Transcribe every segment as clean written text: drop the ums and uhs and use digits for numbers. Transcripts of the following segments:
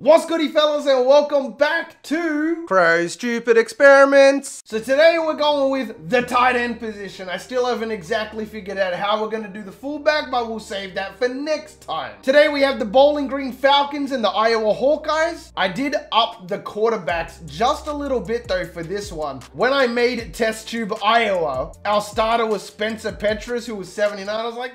What's goody fellas, and welcome back to Crowe's Stupid Experiments. So today we're going with the tight end position. I still haven't exactly figured out how we're going to do the fullback, but we'll save that for next time. Today we have the Bowling Green Falcons and the Iowa Hawkeyes. I did up the quarterbacks just a little bit though for this one. When I made Test Tube Iowa, our starter was Spencer Petras, who was 79. I was like,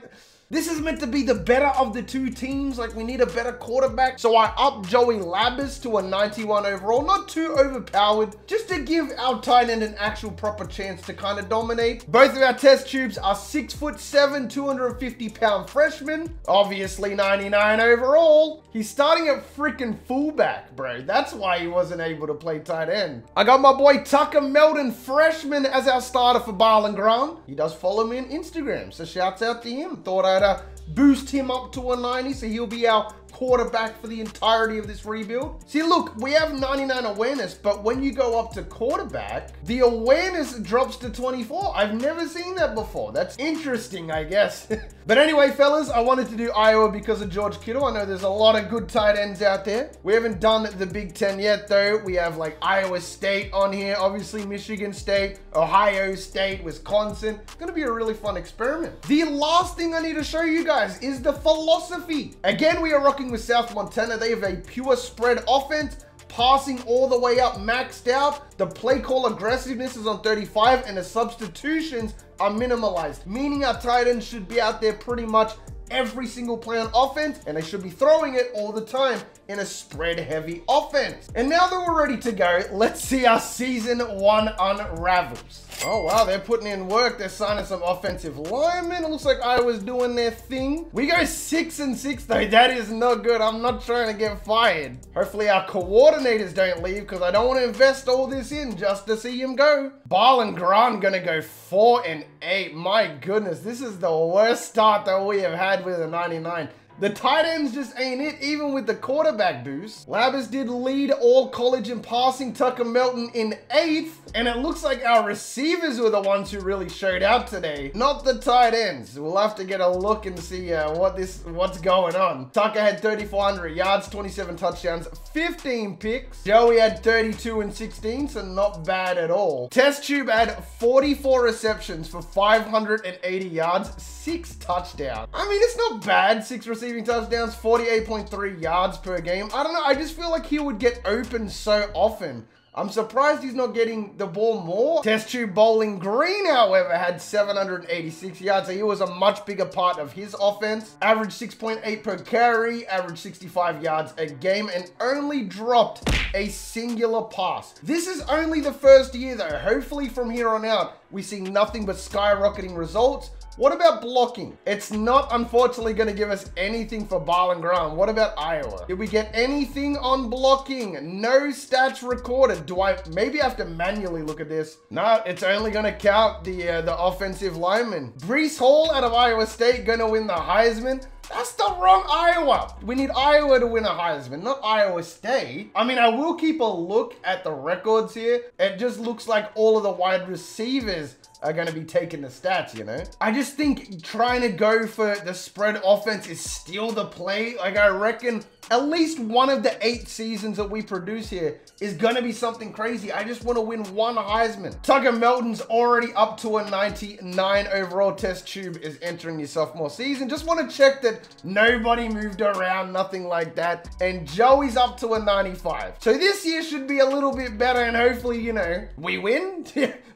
this is meant to be the better of the two teams. Like, we need a better quarterback. So I upped Joey Labus to a 91 overall. Not too overpowered, just to give our tight end an actual proper chance to kind of dominate. Both of our test tubes are 6'7", 250-pound freshmen. Obviously 99 overall. He's starting at freaking fullback, bro. That's why he wasn't able to play tight end. I got my boy Tucker Melton, freshman, as our starter for Barlin Graham. He does follow me on Instagram, so shouts out to him. Thought I'd boost him up to a 90, so he'll be our quarterback for the entirety of this rebuild. See, look, we have 99 awareness, but when you go up to quarterback, the awareness drops to 24. I've never seen that before. That's interesting, I guess. But anyway, fellas, I wanted to do Iowa because of George Kittle. I know there's a lot of good tight ends out there. We haven't done the Big Ten yet, though. We have like Iowa State on here, obviously Michigan State, Ohio State, Wisconsin. It's gonna be a really fun experiment. The last thing I need to show you guys is the philosophy. Again, we are rocking with South Montana. They have a pure spread offense, passing all the way up, maxed out. The play call aggressiveness is on 35 and the substitutions are minimalized, meaning our tight ends should be out there pretty much every single play on offense, and they should be throwing it all the time in a spread heavy offense. And now that we're ready to go, let's see our season one unravels. Oh wow, they're putting in work. They're signing some offensive linemen. It looks like Iowa's doing their thing. We go 6-6 though. That is not good. I'm not trying to get fired. Hopefully our coordinators don't leave, because I don't want to invest all this in just to see him go. Barlin Graham gonna go 4-8. My goodness, this is the worst start that we have had with a 99. The tight ends just ain't it, even with the quarterback boost. Labus did lead all college in passing, Tucker Melton in 8th. And it looks like our receivers were the ones who really showed out today, not the tight ends. We'll have to get a look and see what's going on. Tucker had 3,400 yards, 27 touchdowns, 15 picks. Joey had 32 and 16, so not bad at all. Test Tube had 44 receptions for 580 yards, 6 touchdowns. I mean, it's not bad. 6 receiving touchdowns, 48.3 yards per game. I don't know. I just feel like he would get open so often. I'm surprised he's not getting the ball more. Test Tube Bowling Green, however, had 786 yards, so he was a much bigger part of his offense. Averaged 6.8 per carry, averaged 65 yards a game, and only dropped a singular pass. This is only the first year, though. Hopefully from here on out, we see nothing but skyrocketing results. What about blocking? It's not, unfortunately, going to give us anything for Barlin Graham. What about Iowa? Did we get anything on blocking? No stats recorded. Do I maybe have to manually look at this? No, it's only going to count the offensive lineman. Breece Hall out of Iowa State going to win the Heisman. That's the wrong Iowa. We need Iowa to win a Heisman, not Iowa State. I mean, I will keep a look at the records here. It just looks like all of the wide receivers are going to be taking the stats, you know? I just think trying to go for the spread offense is still the play. Like, I reckon at least one of the 8 seasons that we produce here is going to be something crazy. I just want to win one Heisman. Tucker Melton's already up to a 99 overall. Test Tube is entering his sophomore season. Just want to check that nobody moved around, nothing like that. And Joey's up to a 95. So this year should be a little bit better, and hopefully, you know, we win.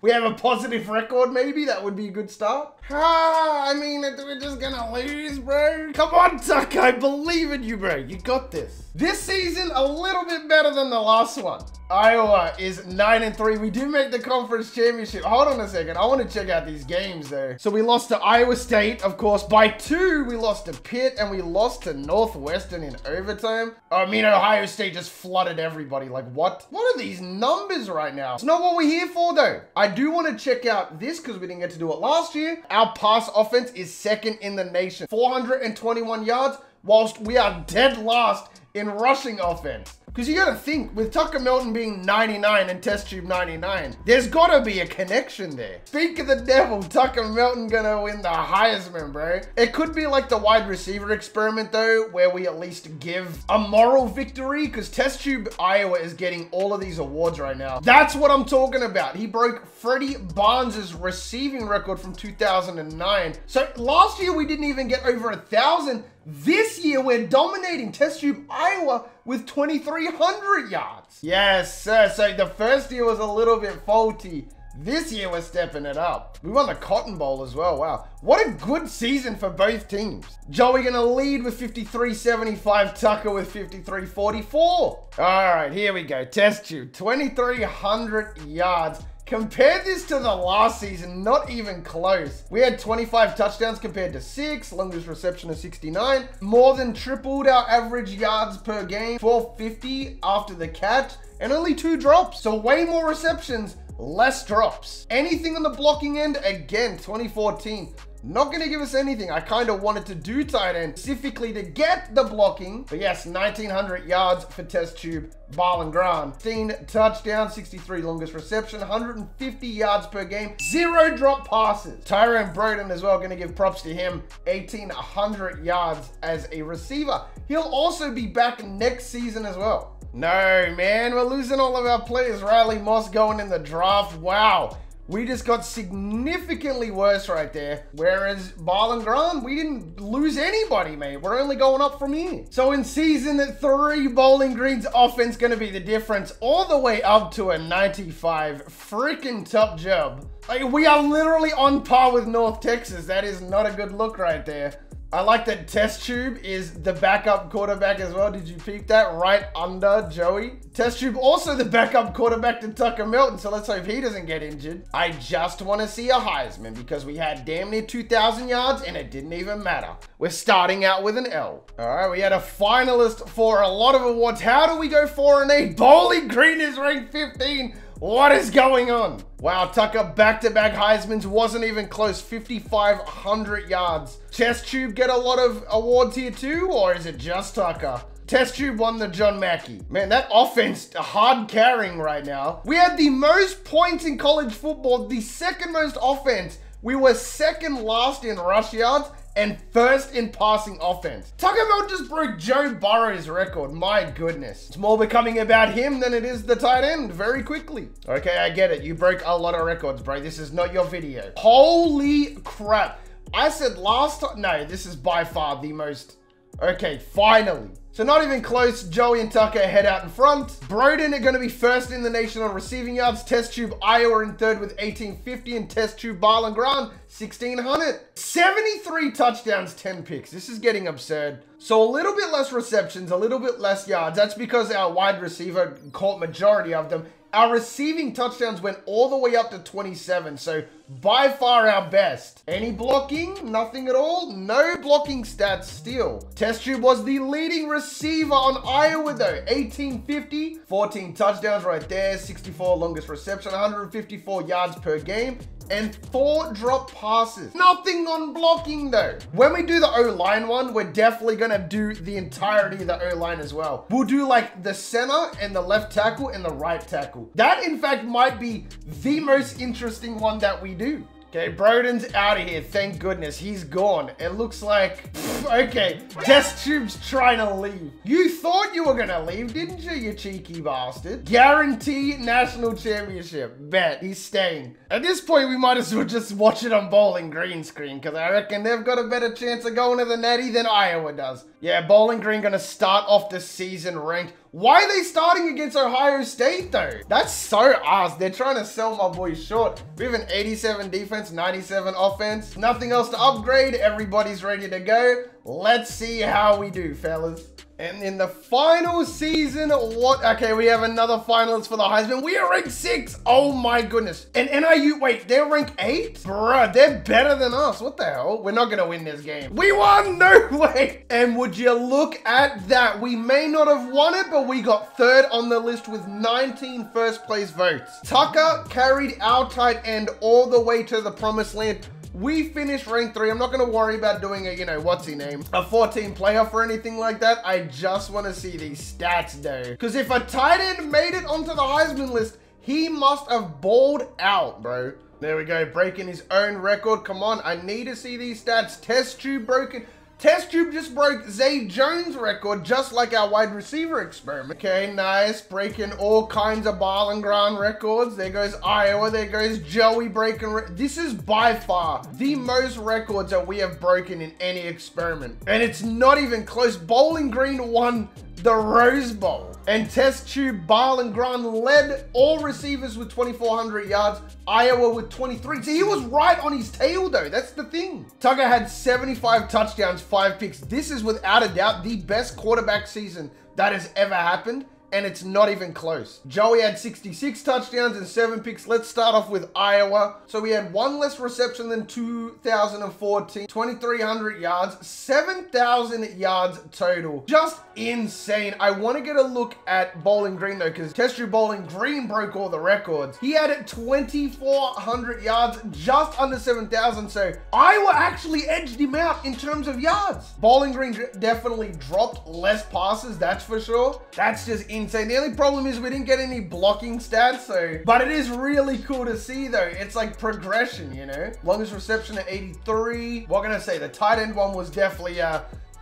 We have a positive record, maybe. That would be a good start. I mean, we're just gonna lose, bro. Come on, Tuck. I believe in you, bro. You got this. This season, a little bit better than the last one. Iowa is 9-3. We do make the conference championship. Hold on a second. I want to check out these games, though. So we lost to Iowa State, of course, by 2. We lost to Pitt, and we lost to Northwestern in overtime. I mean, Ohio State just flooded everybody. Like, what? What are these numbers right now? It's not what we're here for, though. I do want to check out this because we didn't get to do it last year. Our pass offense is 2nd in the nation. 421 yards, whilst we are dead last in rushing offense. Because you got to think, with Tucker Melton being 99 and Test Tube 99, there's got to be a connection there. Speak of the devil, Tucker Melton gonna win the Heisman, bro. It could be like the wide receiver experiment, though, where we at least give a moral victory, because Test Tube Iowa is getting all of these awards right now. That's what I'm talking about. He broke Freddie Barnes's receiving record from 2009. So last year, we didn't even get over 1,000. This year, we're dominating Test Tube Iowa with 2,300 yards. Yes, sir. So the first year was a little bit faulty. This year, we're stepping it up. We won the Cotton Bowl as well. Wow. What a good season for both teams. Joey going to lead with 53.75. Tucker with 53.44. All right, here we go. Test Tube, 2,300 yards. Compare this to the last season, not even close. We had 25 touchdowns compared to 6, longest reception of 69. More than tripled our average yards per game, 1,250 after the catch, and only 2 drops. So way more receptions, less drops. Anything on the blocking end, again, 2014. Not going to give us anything. I kind of wanted to do tight end specifically to get the blocking. But yes, 1,900 yards for Test Tube, Barlen Grant. 15 touchdowns, 63 longest reception, 150 yards per game, 0 drop passes. Tyrone Broden as well, going to give props to him. 1,800 yards as a receiver. He'll also be back next season as well. No, man, we're losing all of our players. Riley Moss going in the draft. Wow. We just got significantly worse right there. Whereas Barlen Grant, we didn't lose anybody, mate. We're only going up from here. So in season 3, Bowling Green's offense going to be the difference all the way up to a 95. Freaking top job. Like, we are literally on par with North Texas. That is not a good look right there. I like that Test Tube is the backup quarterback as well. Did you peep that? Right under Joey. Test Tube also the backup quarterback to Tucker Melton, so let's hope he doesn't get injured. I just want to see a Heisman because we had damn near 2,000 yards and it didn't even matter. We're starting out with an L. All right, we had a finalist for a lot of awards. How do we go 4-8? Bowling Green is ranked 15. What is going on? Wow, Tucker back-to-back Heismans, wasn't even close, 5,500 yards. Test Tube get a lot of awards here too, or is it just Tucker? Test Tube won the John Mackey. Man, that offense hard carrying right now. We had the most points in college football, the second most offense. We were second last in rush yards and first in passing offense. Tucker Melton just broke Joe Burrow's record. My goodness. It's more becoming about him than it is the tight end very quickly. Okay, I get it. You broke a lot of records, bro. This is not your video. Holy crap. I said last time. No, this is by far the most. Okay, finally. So not even close. Joey and Tucker head out in front. Broden are going to be first in the nation on receiving yards. Test Tube Iowa in third with 1,850 and Test Tube Barlen Grant 1,600. 73 touchdowns, 10 picks. This is getting absurd. So a little bit less receptions, a little bit less yards. That's because our wide receiver caught majority of them. Our receiving touchdowns went all the way up to 27, so by far our best. Any blocking? Nothing at all? No blocking stats still. Test Tube was the leading receiver on Iowa though. 1,850, 14 touchdowns right there, 64 longest reception, 154 yards per game, and 4 drop passes. Nothing on blocking though. When we do the O-line one, we're definitely gonna do the entirety of the O-line as well. We'll do like the center and the left tackle and the right tackle. That in fact might be the most interesting one that we do. Okay, Broden's out of here. Thank goodness. He's gone. It looks like... Okay, Test Tube's trying to leave. You thought you were going to leave, didn't you, you cheeky bastard? Guarantee national championship. Bet. He's staying. At this point, we might as well just watch it on Bowling Green screen because I reckon they've got a better chance of going to the Natty than Iowa does. Yeah, Bowling Green going to start off the season ranked. Why are they starting against Ohio State, though? That's so ass. They're trying to sell my boys short. We have an 87 defense, 97 offense. Nothing else to upgrade. Everybody's ready to go. Let's see how we do, fellas. And in the final season, okay, we have another finalist for the Heisman. We are ranked 6. Oh my goodness. And NIU, wait, they're ranked 8? Bruh, they're better than us. What the hell? We're not gonna win this game. We won, no way. And would you look at that? We may not have won it, but we got 3rd on the list with 19 first place votes. Tucker carried our tight end all the way to the promised land. we finished rank 3. I'm not going to worry about doing a, you know, what's his name? A 14 playoff or anything like that. I just want to see these stats though. Because if a tight end made it onto the Heisman list, he must have balled out, bro. There we go, breaking his own record. Come on, I need to see these stats. Test tube broken. Test tube just broke Zay Jones' record, just like our wide receiver experiment. Okay, nice. Breaking all kinds of ball and ground records. There goes Iowa. There goes Joey breaking. This is by far the most records that we have broken in any experiment. And it's not even close. Bowling Green won the Rose Bowl. And Test Tube, Ball and Grun led all receivers with 2,400 yards. Iowa with 23. See, he was right on his tail though. That's the thing. Tugger had 75 touchdowns, 5 picks. This is without a doubt the best quarterback season that has ever happened. And it's not even close. Joey had 66 touchdowns and 7 picks. Let's start off with Iowa. So we had 1 less reception than 2014, 2,300 yards, 7,000 yards total. Just insane. I want to get a look at Bowling Green though, because Test Tube Bowling Green broke all the records. He had 2,400 yards, just under 7,000. So Iowa actually edged him out in terms of yards. Bowling Green definitely dropped less passes, that's for sure. That's just insane. The only problem is we didn't get any blocking stats, so, but it is really cool to see though. It's like progression, you know. Longest reception at 83. What can I say? The tight end one was definitely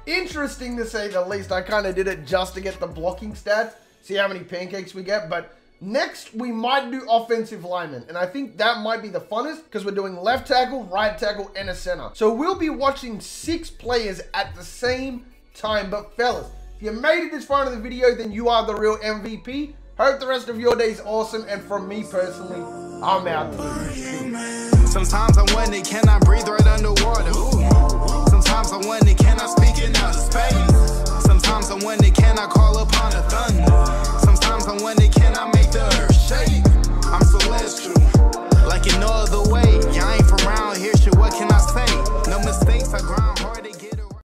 interesting to say the least. I kind of did it just to get the blocking stats, see how many pancakes we get. But next we might do offensive lineman, and I think that might be the funnest because we're doing left tackle, right tackle, and a center. So we'll be watching 6 players at the same time. But fellas, if you made it this far into the video, then you are the real MVP. Hope the rest of your day is awesome. And from me personally, I'm out. Sometimes I wonder, can I breathe right underwater? Sometimes I wonder, can I speak enough?